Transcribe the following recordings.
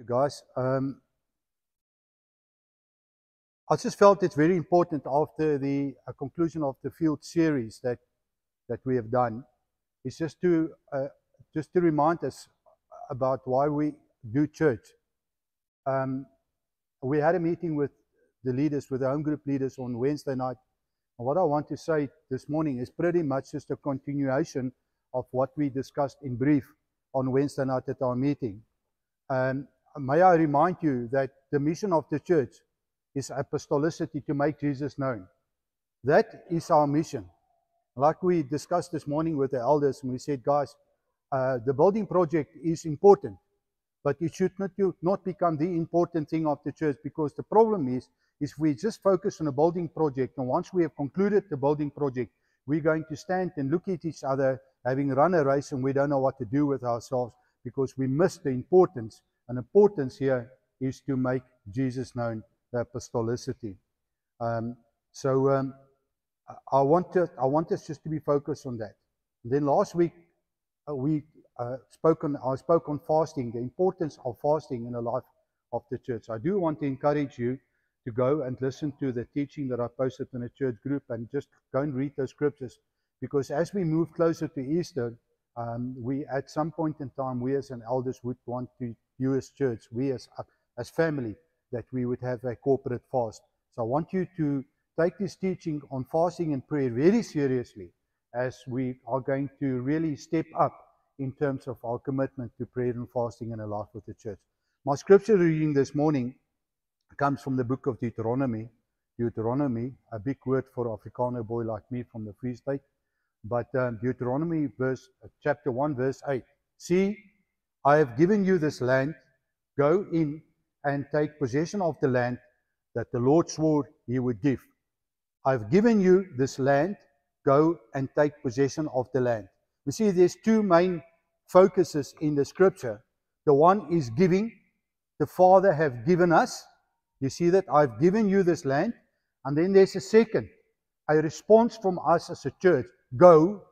You guys, I just felt it's very important after the conclusion of the field series that we have done, is just to remind us about why we do church. We had a meeting with the leaders, with the home group leaders on Wednesday night. And what I want to say this morning is pretty much just a continuation of what we discussed in brief on Wednesday night at our meeting. May I remind you that the mission of the church is apostolicity, to make Jesus known. That is our mission. Like we discussed this morning with the elders, and we said, guys, the building project is important, but it should not become the important thing of the church, because the problem is we just focus on a building project, and once we have concluded the building project, we're going to stand and look at each other, having run a race, and we don't know what to do with ourselves, because we miss the importance. And importance here is to make Jesus known, the apostolicity. I want us just to be focused on that. And then last week I spoke on fasting, the importance of fasting in the life of the church. I do want to encourage you to go and listen to the teaching that I posted in the church group, and just go and read those scriptures, because as we move closer to Easter, we at some point in time, we as an elders would want to, you as church, we as family, that we would have a corporate fast. So I want you to take this teaching on fasting and prayer very seriously, as we are going to really step up in terms of our commitment to prayer and fasting in the life of the church. My scripture reading this morning comes from the book of Deuteronomy. Deuteronomy, a big word for an Afrikaner boy like me from the Free State. But Deuteronomy chapter 1, verse 8. See, I have given you this land. Go in and take possession of the land that the Lord swore he would give. I've given you this land. Go and take possession of the land. We see there's two main focuses in the scripture. The one is giving. The Father have given us. You see that? I've given you this land. And then there's a second, a response from us as a church. Go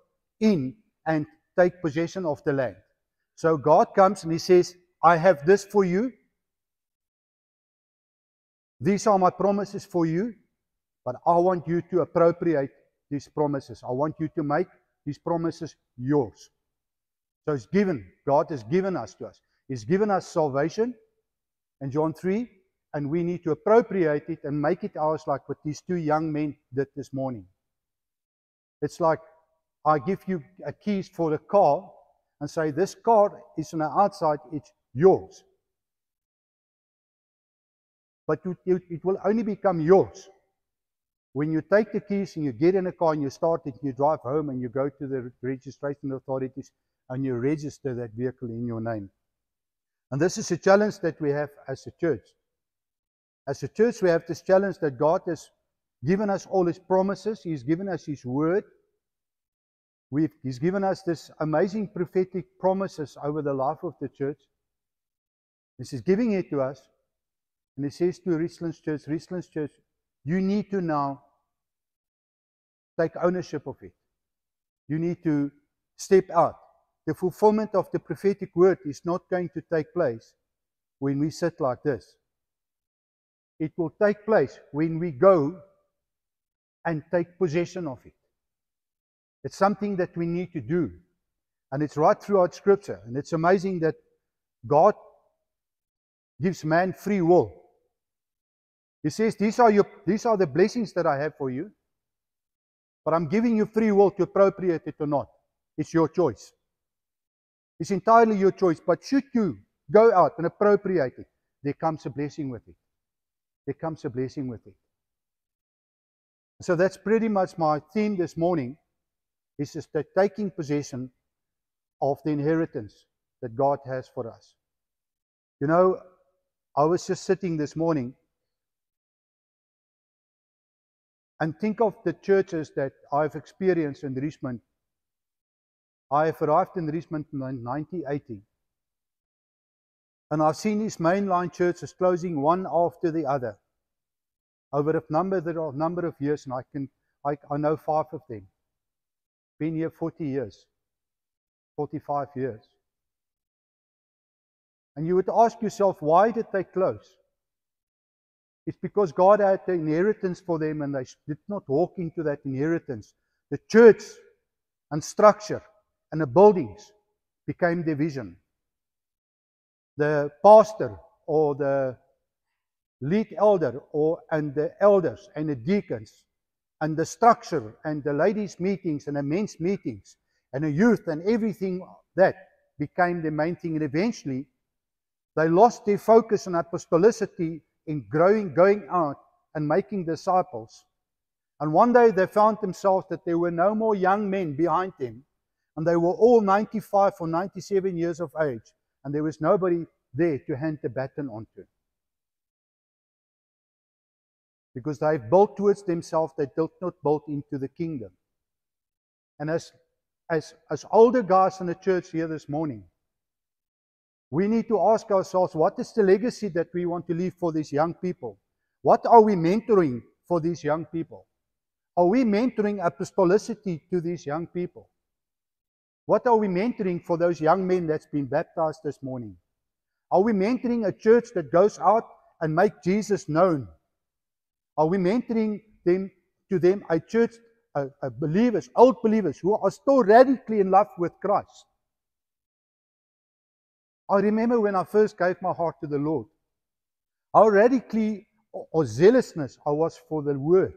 in and take possession of the land. So God comes and he says, I have this for you. These are my promises for you, but I want you to appropriate these promises. I want you to make these promises yours. So it's given. God has given us to us. He's given us salvation in John 3, and we need to appropriate it and make it ours, like what these two young men did this morning. It's like I give you a keys for the car and say, this car is on the outside, it's yours. But it will only become yours when you take the keys and you get in a car and you start it, you drive home and you go to the registration authorities and you register that vehicle in your name. And this is a challenge that we have as a church. As a church, we have this challenge that God has given us all His promises. He's given us His word. He's given us this amazing prophetic promises over the life of the church. This is giving it to us. And He says to Richlands Church, you need to now take ownership of it. You need to step out. The fulfillment of the prophetic word is not going to take place when we sit like this. It will take place when we go and take possession of it. It's something that we need to do. And it's right throughout Scripture. And it's amazing that God gives man free will. He says, these are the blessings that I have for you, but I'm giving you free will to appropriate it or not. It's your choice. It's entirely your choice. But should you go out and appropriate it, there comes a blessing with it. There comes a blessing with it. So that's pretty much my theme this morning, is just that taking possession of the inheritance that God has for us. You know, I was just sitting this morning and think of the churches that I've experienced in Richmond. I have arrived in Richmond in 1980. And I've seen these mainline churches closing one after the other over a number of years, and I know 5 of them. Been here 40 years, 45 years. And you would ask yourself, why did they close? It's because God had the inheritance for them and they did not walk into that inheritance. The church and structure and the buildings became their vision. The pastor or the lead elder and the elders and the deacons and the structure and the ladies' meetings and the men's meetings and the youth and everything that became the main thing. And eventually, they lost their focus on apostolicity in growing, going out and making disciples. And one day they found themselves that there were no more young men behind them. And they were all 95 or 97 years of age. And there was nobody there to hand the baton onto. Because they've built towards themselves, they did not build into the kingdom. And as older guys in the church here this morning, we need to ask ourselves, what is the legacy that we want to leave for these young people? What are we mentoring for these young people? Are we mentoring apostolicity to these young people? What are we mentoring for those young men that's been baptized this morning? Are we mentoring a church that goes out and make Jesus known? Are we mentoring a church, believers, old believers who are still radically in love with Christ? I remember when I first gave my heart to the Lord, how radically or zealousness I was for the word.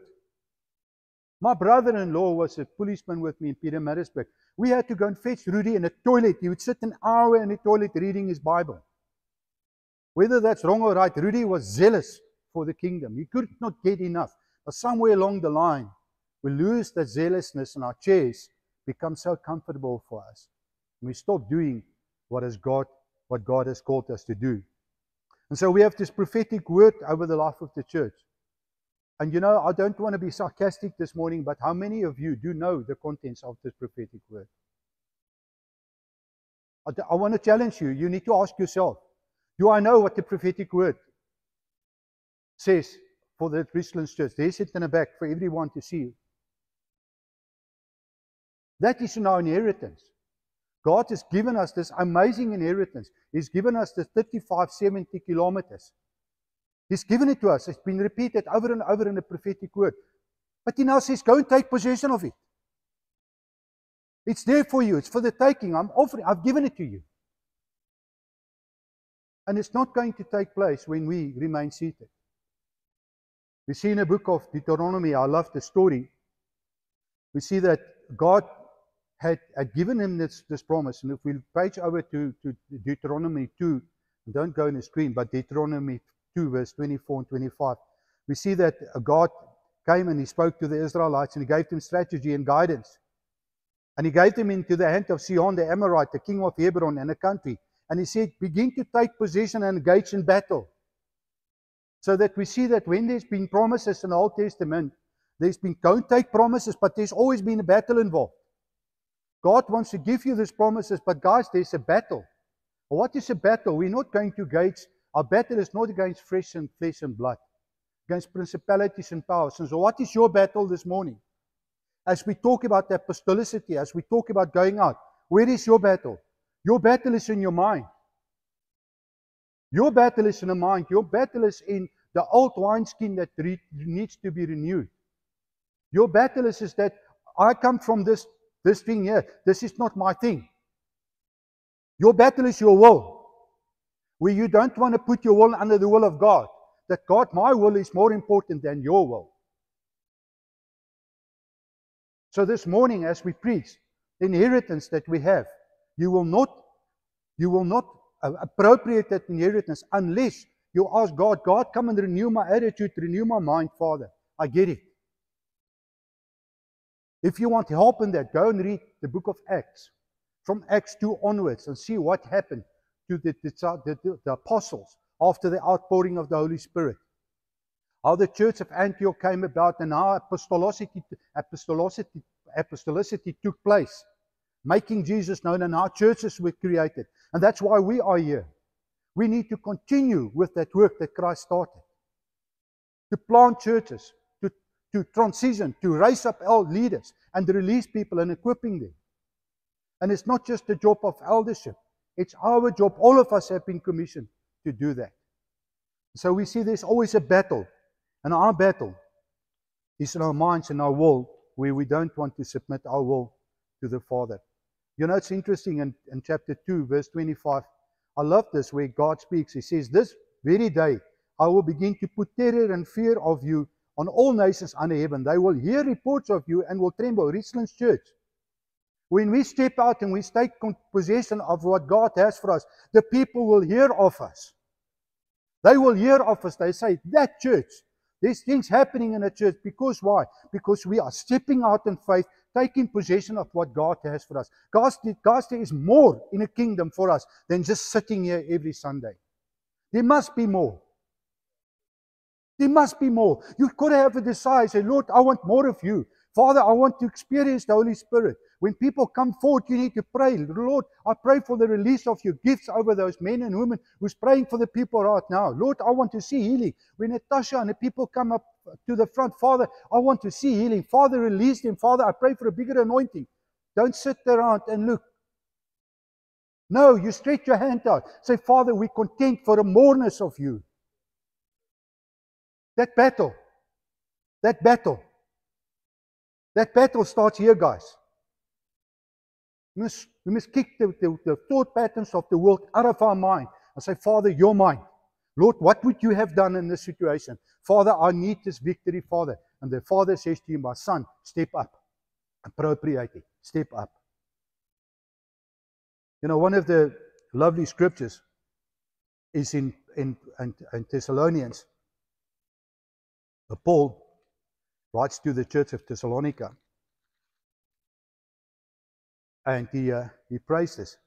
My brother-in-law was a policeman with me in Pietermaritzburg. We had to go and fetch Rudy in the toilet. He would sit an hour in the toilet reading his Bible. Whether that's wrong or right, Rudy was zealous for the kingdom. He could not get enough. But somewhere along the line, we lose that zealousness and our chairs become so comfortable for us. And we stop doing what God has called us to do. And so we have this prophetic word over the life of the church. And you know, I don't want to be sarcastic this morning, but how many of you do know the contents of this prophetic word? I want to challenge you. You need to ask yourself, do I know what the prophetic word says for the Richlands Church? There's it in the back for everyone to see. That is in our inheritance. God has given us this amazing inheritance. He's given us the 35, 70 kilometers. He's given it to us. It's been repeated over and over in the prophetic word. But He now says, go and take possession of it. It's there for you. It's for the taking. I've given it to you. And it's not going to take place when we remain seated. We see in the book of Deuteronomy, I love the story. We see that God had given him this promise. And if we page over to Deuteronomy 2, don't go on the screen, but Deuteronomy 2, verse 24 and 25, we see that God came and He spoke to the Israelites and He gave them strategy and guidance. And He gave them into the hand of Sihon the Amorite, the king of Hebron and the country. And He said, begin to take possession and engage in battle. So that we see that when there's been promises in the Old Testament, there's been, don't take promises, but there's always been a battle involved. God wants to give you these promises, but guys, there's a battle. What is a battle? We're not going to gauge. Our battle is not against flesh and blood, against principalities and powers. And so what is your battle this morning? As we talk about apostolicity, as we talk about going out, where is your battle? Your battle is in your mind. Your battle is in the mind. Your battle is in the old wineskin that needs to be renewed. Your battle is that I come from this thing here. This is not my thing. Your battle is your will, where you don't want to put your will under the will of God. That God, my will is more important than your will. So this morning, as we preach the inheritance that we have, you will not appropriate that inheritance unless you ask God, God, come and renew my attitude, renew my mind, Father. I get it. If you want help in that, go and read the book of Acts, from Acts 2 onwards, and see what happened to the apostles after the outpouring of the Holy Spirit. How the church of Antioch came about and how apostolicity took place, making Jesus known, and how churches were created. And that's why we are here. We need to continue with that work that Christ started. To plant churches, to transition, to raise up our leaders and release people and equipping them. And it's not just the job of eldership. It's our job. All of us have been commissioned to do that. So we see there's always a battle. And our battle is in our minds and our will, where we don't want to submit our will to the Father. You know, it's interesting in chapter 2, verse 25. I love this, where God speaks. He says, this very day I will begin to put terror and fear of you on all nations under heaven. They will hear reports of you and will tremble. Richlands Church. When we step out and we take possession of what God has for us, the people will hear of us. They will hear of us. They say, that church, there's things happening in the church. Because why? Because we are stepping out in faith, taking possession of what God has for us. God, there is more in a kingdom for us than just sitting here every Sunday. There must be more. There must be more. You've got to have a desire. Say, Lord, I want more of you. Father, I want to experience the Holy Spirit. When people come forward, you need to pray. Lord, I pray for the release of your gifts over those men and women who's praying for the people right now. Lord, I want to see healing. When Natasha and the people come up to the front, Father, I want to see healing. Father, release them. Father, I pray for a bigger anointing. Don't sit around and look. No, you stretch your hand out. Say, Father, we're content for the moreness of you. That battle starts here, guys. We must kick the thought patterns of the world out of our mind and say, Father, you're mine. Lord, what would you have done in this situation? Father, I need this victory, Father. And the Father says to you, my son, step up. Appropriate it. Step up. You know, one of the lovely scriptures is in Thessalonians. Paul writes to the church of Thessalonica. And he prays this.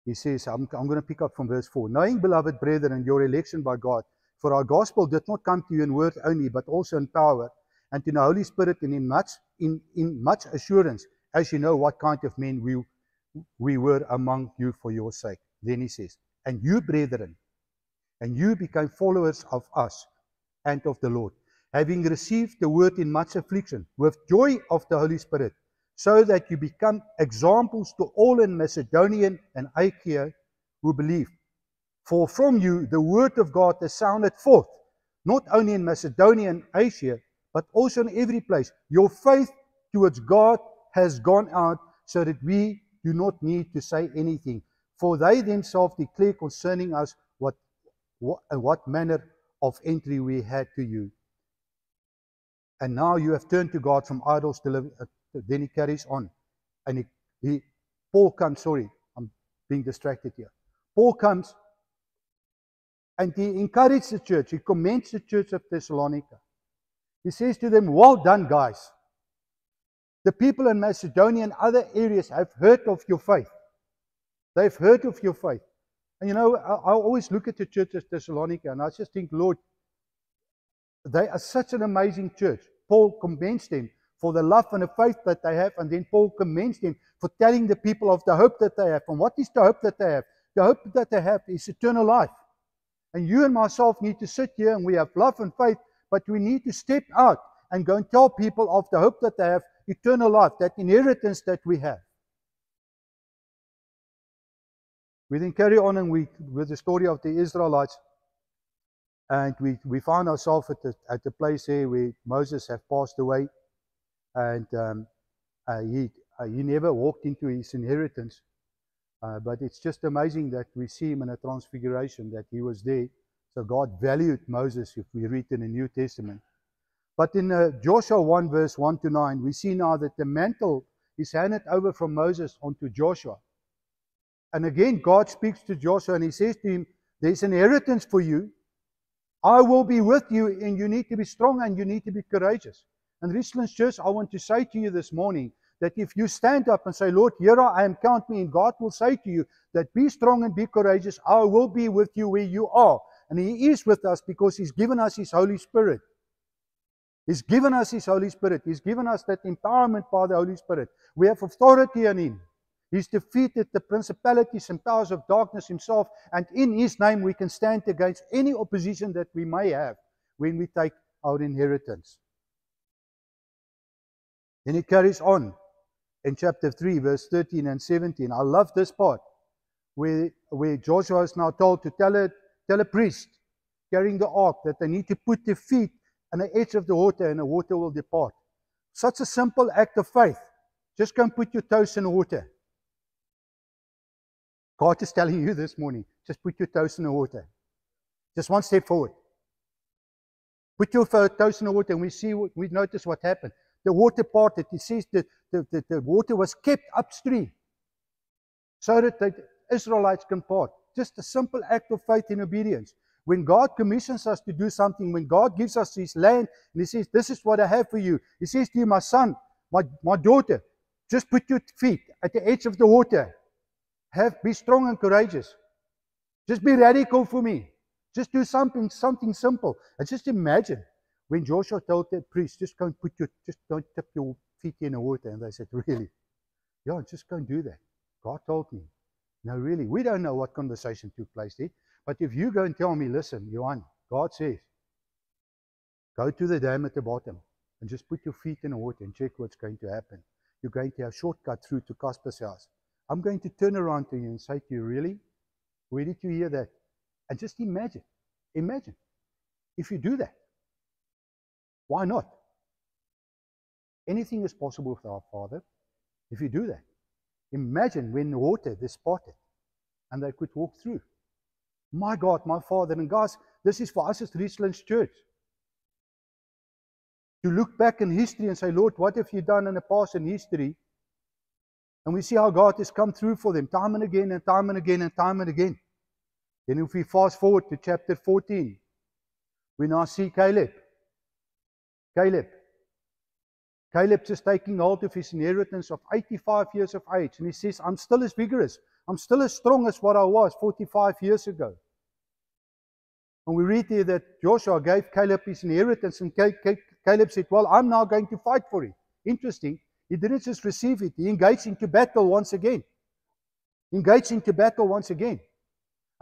He says, I'm going to pick up from verse 4. Knowing, beloved brethren, your election by God, for our gospel did not come to you in word only, but also in power, and in the Holy Spirit, and in much assurance, as you know what kind of men we were among you for your sake. Then he says, and you, brethren, and you became followers of us and of the Lord, having received the word in much affliction, with joy of the Holy Spirit, so that you become examples to all in Macedonia and Achaia who believe. For from you the word of God has sounded forth, not only in Macedonia and Asia, but also in every place. Your faith towards God has gone out, so that we do not need to say anything. For they themselves declare concerning us what manner of entry we had to you. And now you have turned to God from idols to live. Then he carries on. And Paul comes, sorry, I'm being distracted here. Paul comes and he encourages the church. He commends the church of Thessalonica. He says to them, well done, guys. The people in Macedonia and other areas have heard of your faith. They've heard of your faith. And you know, I always look at the church of Thessalonica and I just think, Lord, they are such an amazing church. Paul commends them for the love and the faith that they have, and then Paul commends them for telling the people of the hope that they have. And what is the hope that they have? The hope that they have is eternal life. And you and myself need to sit here and we have love and faith, but we need to step out and go and tell people of the hope that they have, eternal life, that inheritance that we have. We then carry on and with the story of the Israelites, and we find ourselves at the place there where Moses has passed away, and he never walked into his inheritance. But it's just amazing that we see him in a transfiguration, that he was there. So God valued Moses, if we read in the New Testament. But in Joshua 1 verse 1 to 9, we see now that the mantle is handed over from Moses onto Joshua. And again, God speaks to Joshua and he says to him, there's an inheritance for you. I will be with you, and you need to be strong and you need to be courageous. And Richlands Church, I want to say to you this morning that if you stand up and say, Lord, here I am, count me in, God will say to you that be strong and be courageous. I will be with you where you are. And he is with us because he's given us his Holy Spirit. He's given us his Holy Spirit. He's given us that empowerment by the Holy Spirit. We have authority in him. He's defeated the principalities and powers of darkness himself, and in his name we can stand against any opposition that we may have when we take our inheritance. Then it carries on in chapter 3, verse 13 and 17. I love this part where Joshua is now told to tell a priest carrying the ark that they need to put their feet on the edge of the water and the water will depart. Such a simple act of faith. Just go and put your toes in the water. God is telling you this morning, just put your toes in the water. Just one step forward. Put your toes in the water and we notice what happened. The water parted. It says that the water was kept upstream so that the Israelites can part. Just a simple act of faith and obedience. When God commissions us to do something, when God gives us His land, and He says, this is what I have for you. He says to you, my son, my daughter, just put your feet at the edge of the water. Be strong and courageous. Just be radical for me. Just do something simple. And just imagine when Joshua told the priest, just go and just don't tip your feet in the water. And they said, really? Yeah, just go and do that. God told me. No, really, we don't know what conversation took place there. But if you go and tell me, listen, Johan, God says, go to the dam at the bottom and just put your feet in the water and check what's going to happen. You're going to have a shortcut through to Casper's house. I'm going to turn around to you and say to you, really? Where did you hear that? And just imagine if you do that. Why not? Anything is possible with our Father if you do that. Imagine when the water is parted and they could walk through. My God, my Father. And guys, this is for us as Richlands Church. To look back in history and say, Lord, what have you done in the past in history? And we see how God has come through for them time and again and time and again and time and again. Then if we fast forward to chapter 14, we now see Caleb. Caleb just taking hold of his inheritance of 85 years of age. And he says, I'm still as vigorous. I'm still as strong as what I was 45 years ago. And we read here that Joshua gave Caleb his inheritance. And Caleb said, well, I'm now going to fight for it. Interesting. He didn't just receive it. He engaged into battle once again. And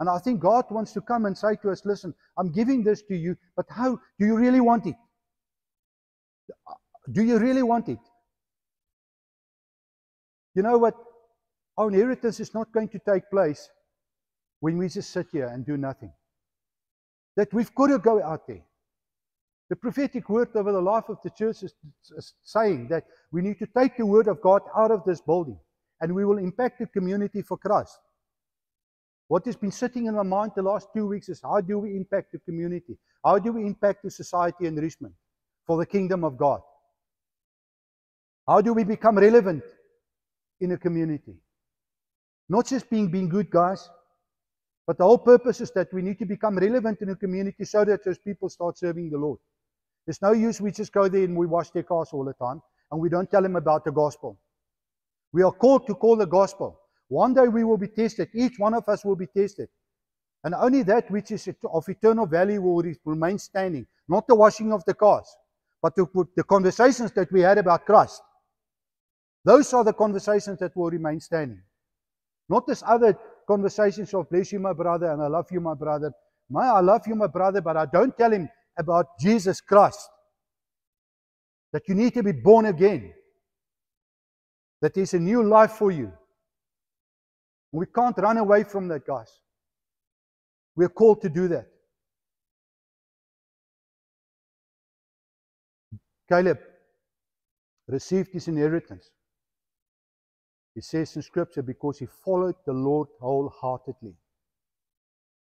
I think God wants to come and say to us, listen, I'm giving this to you, but how do you really want it? Do you really want it? You know what? Our inheritance is not going to take place when we just sit here and do nothing. That we've got to go out there. The prophetic word over the life of the church is saying that we need to take the word of God out of this building and we will impact the community for Christ. What has been sitting in my mind the last 2 weeks is how do we impact the community? How do we impact the society in Richmond for the kingdom of God? How do we become relevant in a community? Not just being good guys, but the whole purpose is that we need to become relevant in a community so that those people start serving the Lord. There's no use we just go there and we wash their cars all the time and we don't tell them about the gospel. We are called to call the gospel. One day we will be tested. Each one of us will be tested. And only that which is of eternal value will remain standing. Not the washing of the cars, but the conversations that we had about Christ. Those are the conversations that will remain standing. Not this other conversations of bless you, my brother, and I love you, my brother. I love you, my brother, but I don't tell him about Jesus Christ. That you need to be born again. That there's a new life for you. We can't run away from that, guys. We're called to do that. Caleb received his inheritance. It says in Scripture, because he followed the Lord wholeheartedly.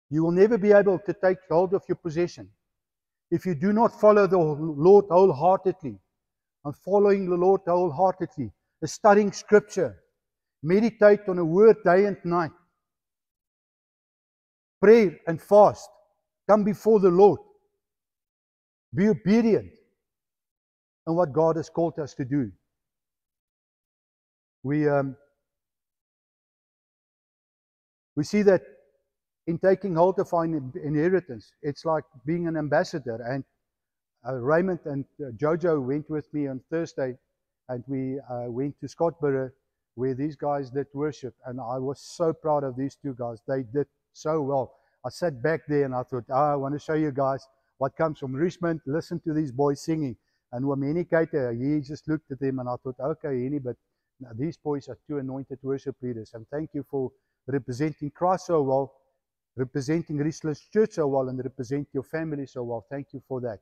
You will never be able to take hold of your possession if you do not follow the Lord wholeheartedly. And following the Lord wholeheartedly is studying Scripture. Meditate on the Word day and night. Pray and fast. Come before the Lord. Be obedient in what God has called us to do. We see that in taking hold of our inheritance, it's like being an ambassador. And Raymond and Jojo went with me on Thursday, and we went to Scottsboro, where these guys did worship. And I was so proud of these two guys. They did so well. I sat back there and I thought, I want to show you guys what comes from Richmond. Listen to these boys singing. And Wameni Kater, he just looked at them and I thought, okay, Henny, but these boys are two anointed worship leaders. And thank you for representing Christ so well, representing Richlands Church so well, and represent your family so well. Thank you for that.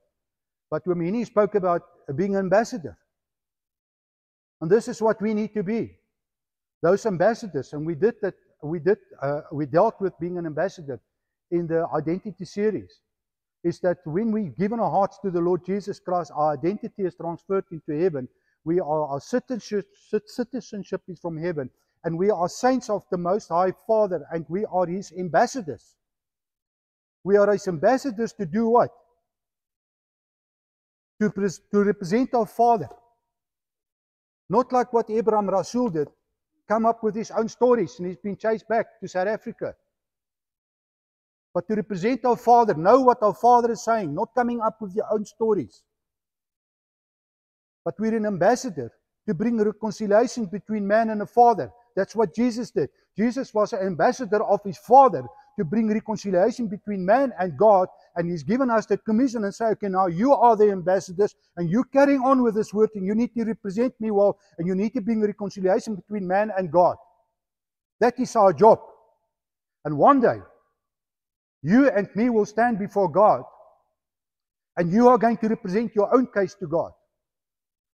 But Wamini spoke about being an ambassador. And this is what we need to be. Those ambassadors. And we did that. We dealt with being an ambassador in the identity series. Is that when we've given our hearts to the Lord Jesus Christ, our identity is transferred into heaven. Our citizenship is from heaven. And we are saints of the Most High Father. And we are His ambassadors. We are His ambassadors to do what? To represent our Father. Not like what Abraham Rasool did. Come up with his own stories and he's been chased back to South Africa. But to represent our Father, know what our Father is saying, not coming up with your own stories. But we're an ambassador to bring reconciliation between man and the Father. That's what Jesus did. Jesus was an ambassador of His Father to bring reconciliation between man and God. And He's given us the commission and say, okay, now you are the ambassadors and you carrying on with this word and you need to represent me well and you need to bring reconciliation between man and God. That is our job. And one day, you and me will stand before God and you are going to represent your own case to God.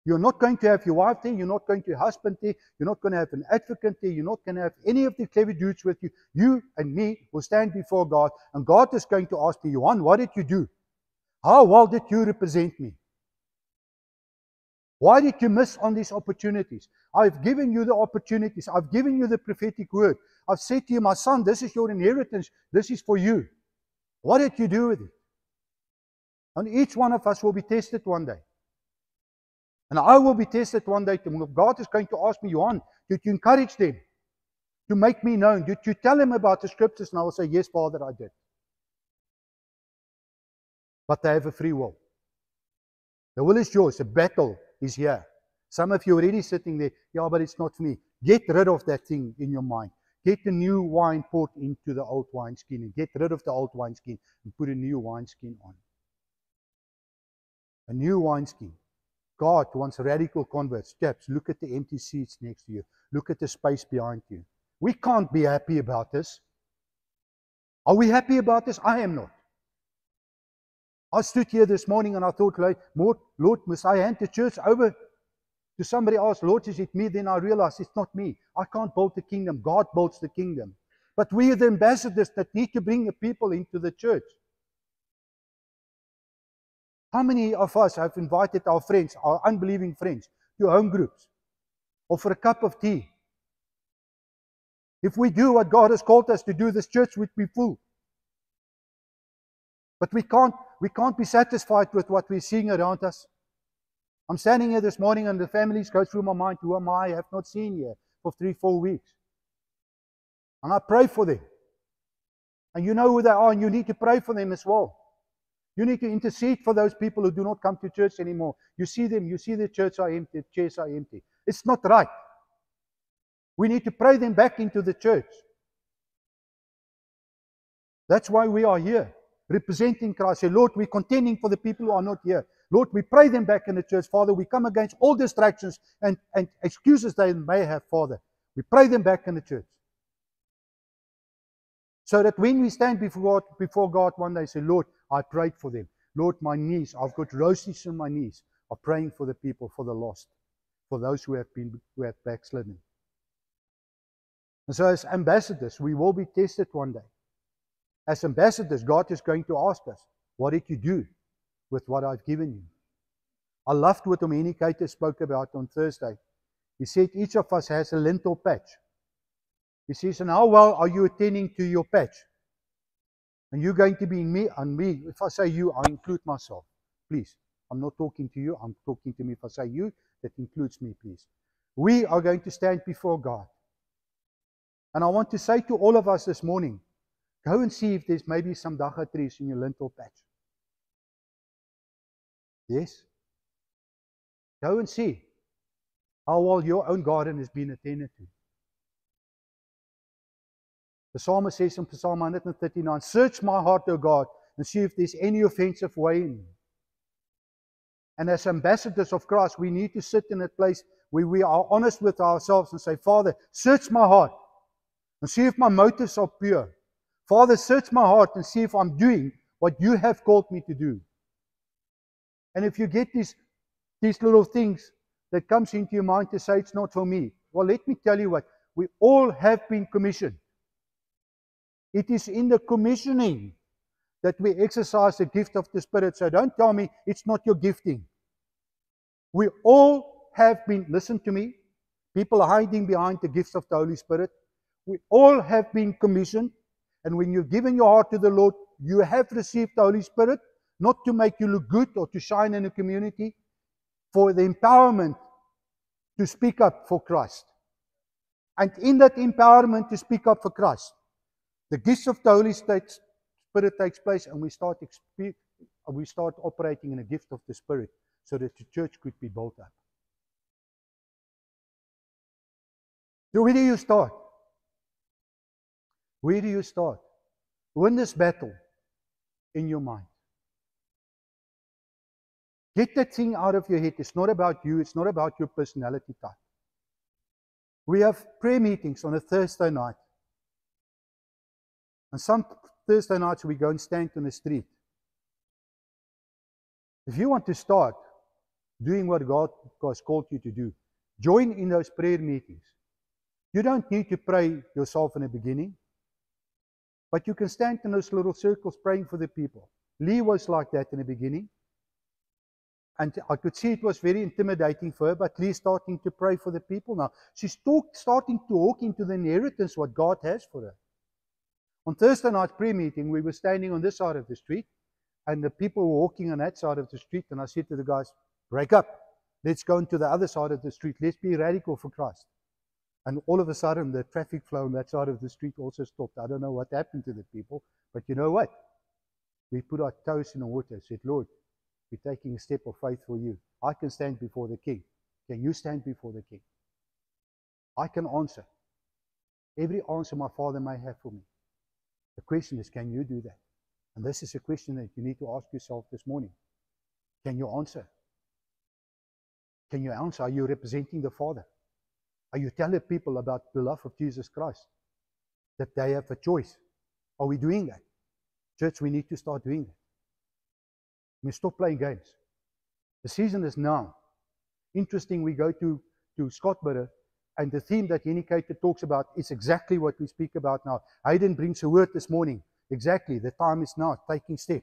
You're not going to have your wife there, you're not going to have your husband there, you're not going to have an advocate there, you're not going to have any of the clever dudes with you. You and me will stand before God, and God is going to ask me, Johan, what did you do? How well did you represent me? Why did you miss on these opportunities? I've given you the opportunities, I've given you the prophetic word. I've said to you, my son, this is your inheritance, this is for you. What did you do with it? And each one of us will be tested one day. And I will be tested one day. God is going to ask me, Johan, did you encourage them to make me known? Did you tell them about the scriptures? And I will say, yes, Father, I did. But they have a free will. The will is yours. The battle is here. Some of you are already sitting there, yeah, but it's not for me. Get rid of that thing in your mind. Get the new wine poured into the old wineskin and get rid of the old wineskin and put a new wineskin on. A new wineskin. God wants radical converts. Chaps, look at the empty seats next to you. Look at the space behind you. We can't be happy about this. Are we happy about this? I am not. I stood here this morning and I thought, Lord, must I hand the church over to somebody else? Lord, is it me? Then I realized it's not me. I can't build the kingdom. God builds the kingdom. But we are the ambassadors that need to bring the people into the church. How many of us have invited our friends, our unbelieving friends, to home groups or for a cup of tea? If we do what God has called us to do, this church would be full. But we can't be satisfied with what we're seeing around us. I'm standing here this morning and the families go through my mind, who am I have not seen here for 3-4 weeks. And I pray for them. And you know who they are and you need to pray for them as well. You need to intercede for those people who do not come to church anymore. You see them, you see the church are empty, the chairs are empty. It's not right. We need to pray them back into the church. That's why we are here, representing Christ. Say, Lord, we're contending for the people who are not here. Lord, we pray them back in the church. Father, we come against all distractions and excuses they may have, Father. We pray them back in the church. So that when we stand before God one day, say, Lord, I prayed for them. Lord, my knees, I've got roses on my knees, are praying for the people, for the lost, for those who have backslidden. And so as ambassadors, we will be tested one day. As ambassadors, God is going to ask us, what did you do with what I've given you? I loved what Omeni Keita spoke about on Thursday. He said each of us has a lentil patch. He says, and how well are you attending to your patch? And you're going to be me and me. If I say you, I include myself. Please. I'm not talking to you. I'm talking to me. If I say you, that includes me, please. We are going to stand before God. And I want to say to all of us this morning, go and see if there's maybe some dagga trees in your lentil patch. Yes? Go and see how well your own garden has been attended to. The psalmist says in Psalm 139, search my heart, O God, and see if there's any offensive way in me. And as ambassadors of Christ, we need to sit in a place where we are honest with ourselves and say, Father, search my heart. and see if my motives are pure. Father, search my heart and see if I'm doing what you have called me to do. And if you get these little things that comes into your mind to say it's not for me, well, let me tell you what, we all have been commissioned. It is in the commissioning that we exercise the gift of the Spirit. So don't tell me it's not your gifting. We all have been, listen to me, people are hiding behind the gifts of the Holy Spirit. We all have been commissioned. And when you've given your heart to the Lord, you have received the Holy Spirit, not to make you look good or to shine in a community, for the empowerment to speak up for Christ. And in that empowerment to speak up for Christ, the gifts of the Holy Spirit takes place, and we start operating in a gift of the Spirit so that the church could be built up. So where do you start? Where do you start? Win this battle in your mind. Get that thing out of your head. It's not about you. It's not about your personality type. We have prayer meetings on a Thursday night. And some Thursday nights we go and stand on the street. If you want to start doing what God has called you to do, join in those prayer meetings. You don't need to pray yourself in the beginning, but you can stand in those little circles praying for the people. Lee was like that in the beginning. And I could see it was very intimidating for her, but Lee's starting to pray for the people now. She's starting to walk into the inheritance what God has for her. On Thursday night prayer meeting, we were standing on this side of the street, and the people were walking on that side of the street, and I said to the guys, break up. Let's go into the other side of the street. Let's be radical for Christ. And all of a sudden, the traffic flow on that side of the street also stopped. I don't know what happened to the people, but you know what? We put our toes in the water and said, Lord, we're taking a step of faith for you. I can stand before the King. Can you stand before the King? I can answer every answer my Father may have for me. The question is, can you do that? And this is a question that you need to ask yourself this morning. Can you answer? Can you answer? Are you representing the Father? Are you telling people about the love of Jesus Christ? That they have a choice? Are we doing that? Church, we need to start doing that. We stop playing games. The season is now. Interesting, we go to Scottsboro, and the theme that Henny Cater talks about is exactly what we speak about now. Hayden brings a word this morning. Exactly, the time is now, taking step,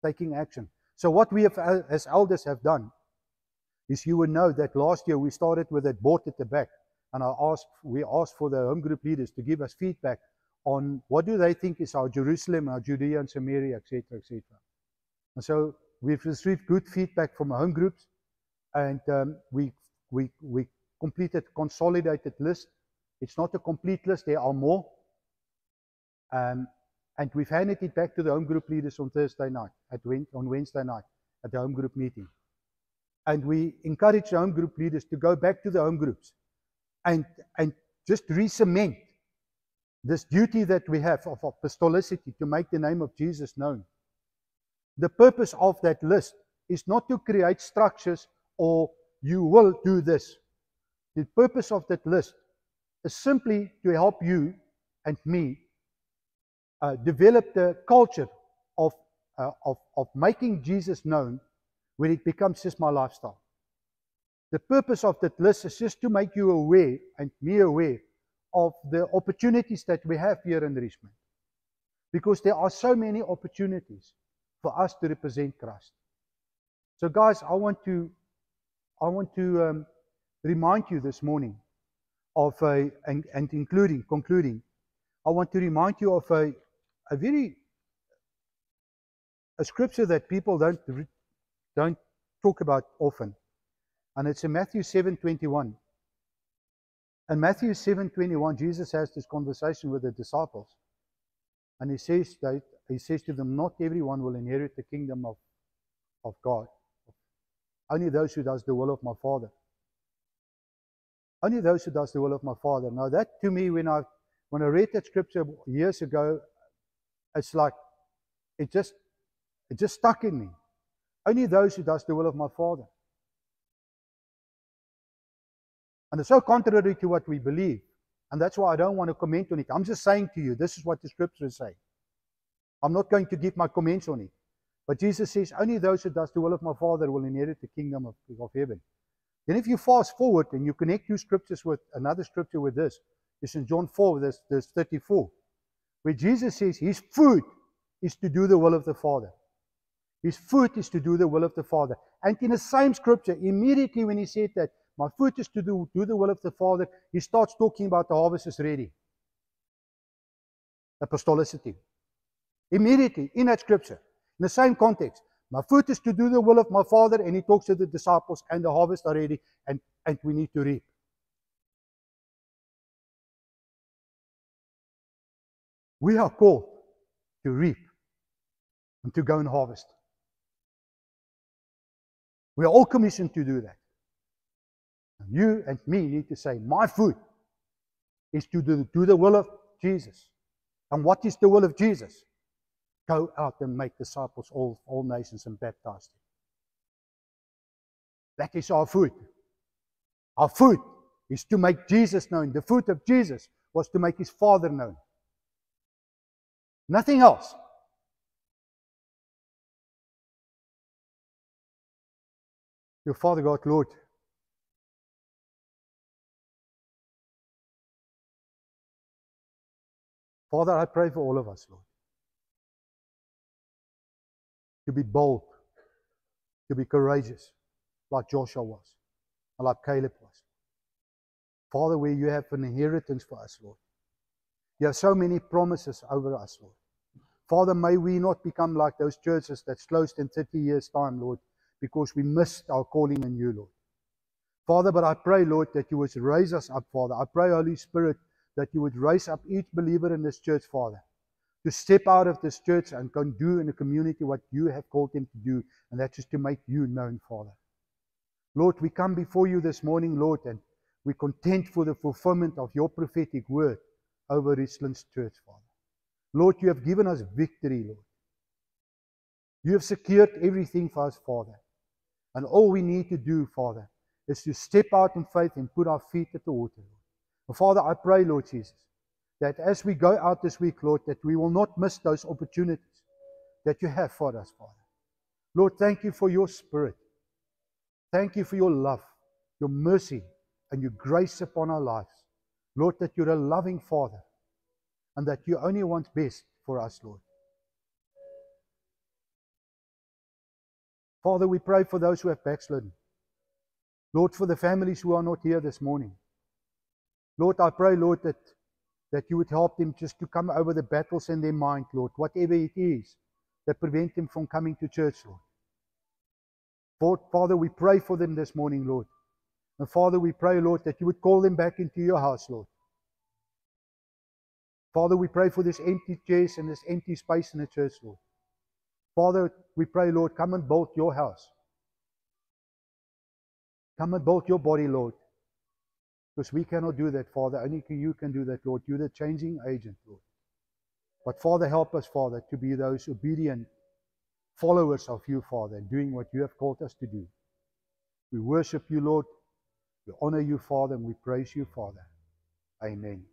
taking action. So what we have, as elders have done, is you would know that last year we started with that board at the back, and we asked for the home group leaders to give us feedback on what do they think is our Jerusalem, our Judea and Samaria, etc., etc. And so we've received good feedback from our home groups, and we completed a consolidated list. It's not a complete list, there are more. And we've handed it back to the home group leaders on Thursday night, on Wednesday night, at the home group meeting. And we encourage the home group leaders to go back to the home groups and just re-cement this duty that we have of apostolicity to make the name of Jesus known. The purpose of that list is not to create structures or you will do this. The purpose of that list is simply to help you and me develop the culture of making Jesus known when it becomes just my lifestyle. The purpose of that list is just to make you aware and me aware of the opportunities that we have here in Richmond. Because there are so many opportunities for us to represent Christ. So guys, I want to remind you this morning of concluding, I want to remind you of a scripture that people don't talk about often, and it's in Matthew 7:21. In Matthew 7:21, Jesus has this conversation with the disciples, and he says to them, not everyone will inherit the kingdom of God. Only those who does the will of my Father. Only those who does the will of my Father. Now that to me, when I read that scripture years ago, it's like it just stuck in me. Only those who does the will of my Father. And it's so contrary to what we believe. And that's why I don't want to comment on it. I'm just saying to you, this is what the scriptures say. I'm not going to give my comments on it. But Jesus says, only those who does the will of my Father will inherit the kingdom of heaven. Then if you fast forward and you connect two scriptures with another scripture with this, it's in John 4, verse 34, where Jesus says his food is to do the will of the Father. His food is to do the will of the Father. And in the same scripture, immediately when he said that, my food is to do the will of the Father, he starts talking about the harvest is ready. Apostolicity. Immediately, in that scripture, in the same context, my food is to do the will of my Father, and he talks to the disciples, and the harvest are ready, and we need to reap. We are called to reap and to go and harvest. We are all commissioned to do that. And you and me need to say, my food is to do the will of Jesus. And what is the will of Jesus? Go out and make disciples all nations and baptize them. That is our food. Our food is to make Jesus known. The food of Jesus was to make his Father known. Nothing else. Your Father God, Lord, Father, I pray for all of us, Lord, to be bold, to be courageous, like Joshua was, and like Caleb was. Father, where you have an inheritance for us, Lord. You have so many promises over us, Lord. Father, may we not become like those churches that's closed in 30 years' time, Lord, because we missed our calling in you, Lord. Father, but I pray, Lord, that you would raise us up, Father. I pray, Holy Spirit, that you would raise up each believer in this church, Father, to step out of this church and go and do in the community what you have called them to do, and that's just to make you known, Father. Lord, we come before you this morning, Lord, and we're content for the fulfillment of your prophetic word over Richlands Church, Father. Lord, you have given us victory, Lord. You have secured everything for us, Father. And all we need to do, Father, is to step out in faith and put our feet at the water, Lord. And Father, I pray, Lord Jesus, that as we go out this week, Lord, that we will not miss those opportunities that you have for us, Father. Lord, thank you for your Spirit. Thank you for your love, your mercy, and your grace upon our lives. Lord, that you're a loving Father, and that you only want best for us, Lord. Father, we pray for those who have backslidden. Lord, for the families who are not here this morning. Lord, I pray, Lord, that you would help them just to come over the battles in their mind, Lord, whatever it is that prevent them from coming to church, Lord. Father, we pray for them this morning, Lord. And Father, we pray, Lord, that you would call them back into your house, Lord. Father, we pray for this empty chairs and this empty space in the church, Lord. Father, we pray, Lord, come and build your house. Come and build your body, Lord. Because we cannot do that, Father. Only you can do that, Lord. You're the changing agent, Lord. But Father, help us, Father, to be those obedient followers of you, Father, and doing what you have called us to do. We worship you, Lord. We honor you, Father, and we praise you, Father. Amen.